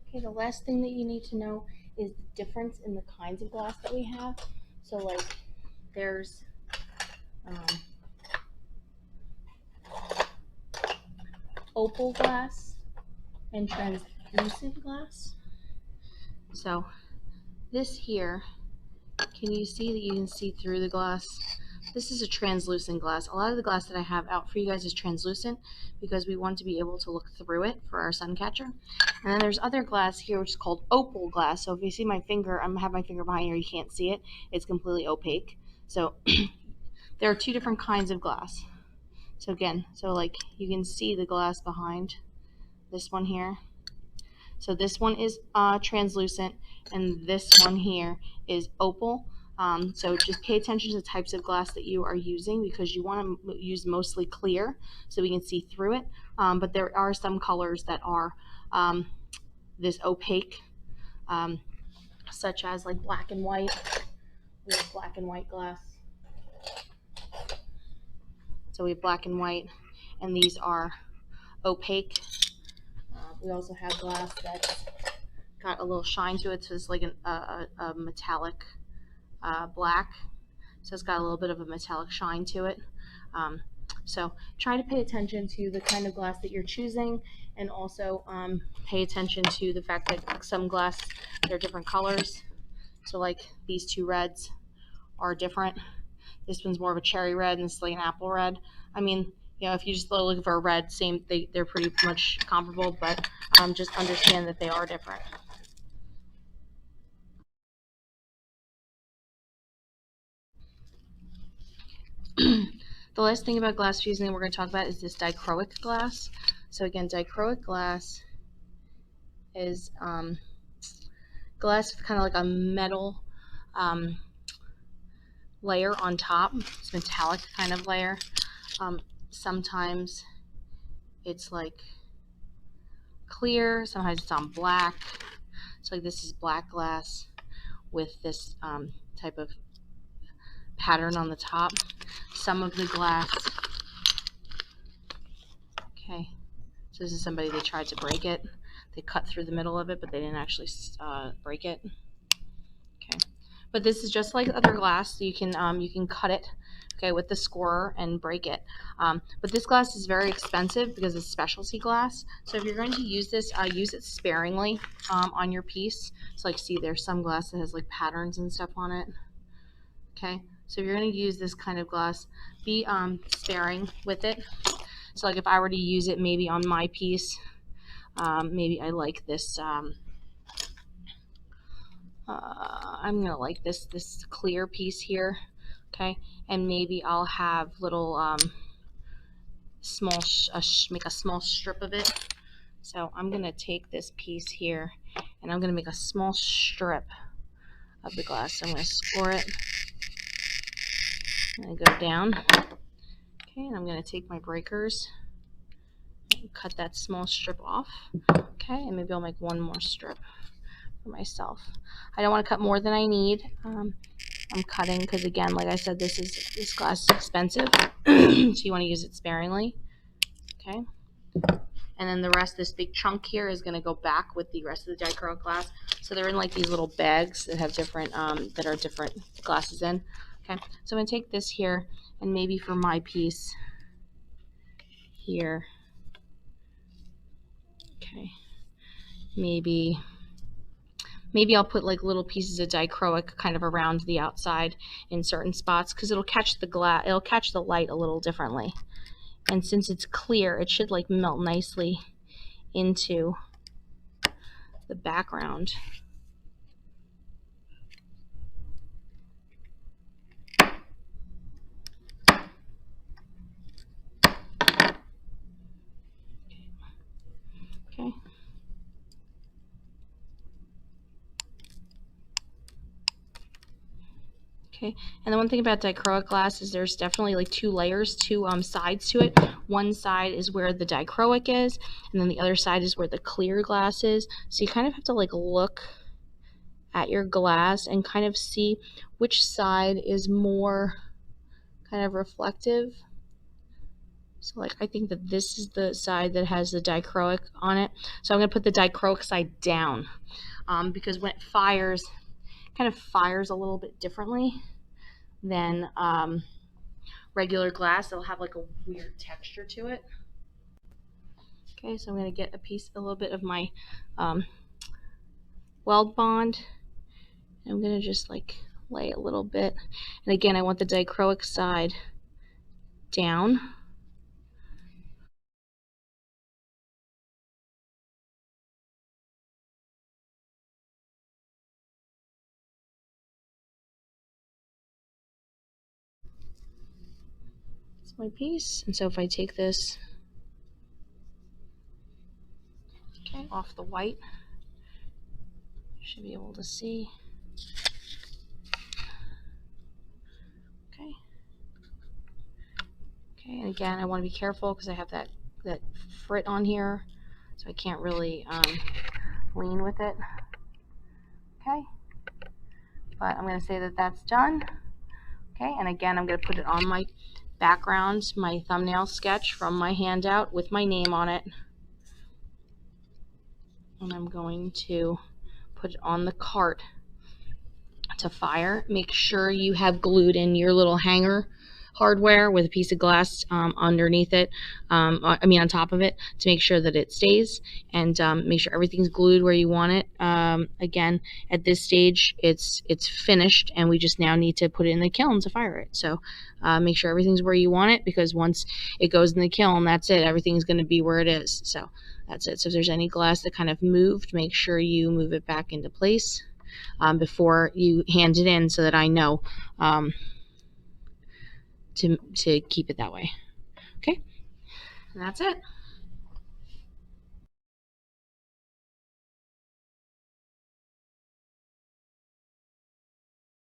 Okay, the last thing that you need to know is the difference in the kinds of glass that we have. So like there's opal glass and translucent glass. So this here, can you see that you can see through the glass? This is a translucent glass. A lot of the glass that I have out for you guys is translucent because we want to be able to look through it for our sun catcher. And then there's other glass here which is called opal glass. So if you see my finger, I have my finger behind here, you can't see it. It's completely opaque. So there are two different kinds of glass. So again, so like you can see the glass behind this one here. So this one is translucent and this one here is opal. So just pay attention to the types of glass that you are using because you want to use mostly clear so we can see through it. But there are some colors that are this opaque, such as like black and white. We have black and white glass. So we have black and white, and these are opaque. We also have glass that's got a little shine to it, so it's like a metallic black. So it's got a little bit of a metallic shine to it. So try to pay attention to the kind of glass that you're choosing, and also pay attention to the fact that some glass, they're different colors. So like these two reds are different. This one's more of a cherry red and this is like an apple red. I mean, you know, if you just look for a red, same, they're pretty much comparable, but just understand that they are different. The last thing about glass fusing that we're going to talk about is this dichroic glass. So again, dichroic glass is glass with kind of like a metal layer on top. It's metallic kind of layer. Sometimes it's like clear, sometimes it's on black. So like this is black glass with this type of pattern on the top. Some of the glass, okay, so this is somebody, they tried to break it. They cut through the middle of it, but they didn't actually break it. Okay, but this is just like other glass. So you can cut it, okay, with the scorer and break it. But this glass is very expensive because it's specialty glass. So if you're going to use this, use it sparingly on your piece. So like, see, there's some glass that has like patterns and stuff on it. Okay, so if you're going to use this kind of glass, be sparing with it. So like if I were to use it maybe on my piece, maybe I like this. I'm gonna like this clear piece here, okay, and maybe I'll have little make a small strip of it. So I'm gonna take this piece here and I'm gonna make a small strip of the glass. So I'm gonna score it. I'm gonna go down, okay, and I'm gonna take my breakers and cut that small strip off, okay, and maybe I'll make one more strip for myself. I don't want to cut more than I need. I'm cutting because, again, like I said, this glass is expensive, so you want to use it sparingly. Okay, and then the rest, this big chunk here, is going to go back with the rest of the dichroic glass. So they're in like these little bags that have different that are different glasses in. Okay, so I'm going to take this here, and maybe for my piece here, okay, maybe I'll put like little pieces of dichroic kind of around the outside in certain spots because it'll catch the light a little differently. And since it's clear, it should like melt nicely into the background. Okay. Okay, and the one thing about dichroic glass is there's definitely like two layers, two sides to it. One side is where the dichroic is, and then the other side is where the clear glass is. So you kind of have to like look at your glass and kind of see which side is more kind of reflective. So like I think that this is the side that has the dichroic on it. So I'm going to put the dichroic side down because when it fires, it kind of fires a little bit differently than regular glass. It'll have like a weird texture to it. Okay, so I'm going to get a little bit of my weld bond. I'm going to just like lay a little bit. And again, I want the dichroic side down. It's my piece. And so if I take this off the white, you should be able to see. Okay. Okay, and again, I want to be careful because I have that frit on here, so I can't really lean with it. Okay, but I'm going to say that that's done. Okay, and again, I'm going to put it on my background, my thumbnail sketch from my handout with my name on it. And I'm going to put it on the cart to fire. Make sure you have glued in your little hanger hardware with a piece of glass underneath it, on top of it, to make sure that it stays, and make sure everything's glued where you want it. Again, at this stage, it's finished, and we just now need to put it in the kiln to fire it. So make sure everything's where you want it, because once it goes in the kiln, that's it. Everything's going to be where it is. So that's it. So if there's any glass that kind of moved, make sure you move it back into place before you hand it in, so that I know to keep it that way. Okay, and that's it.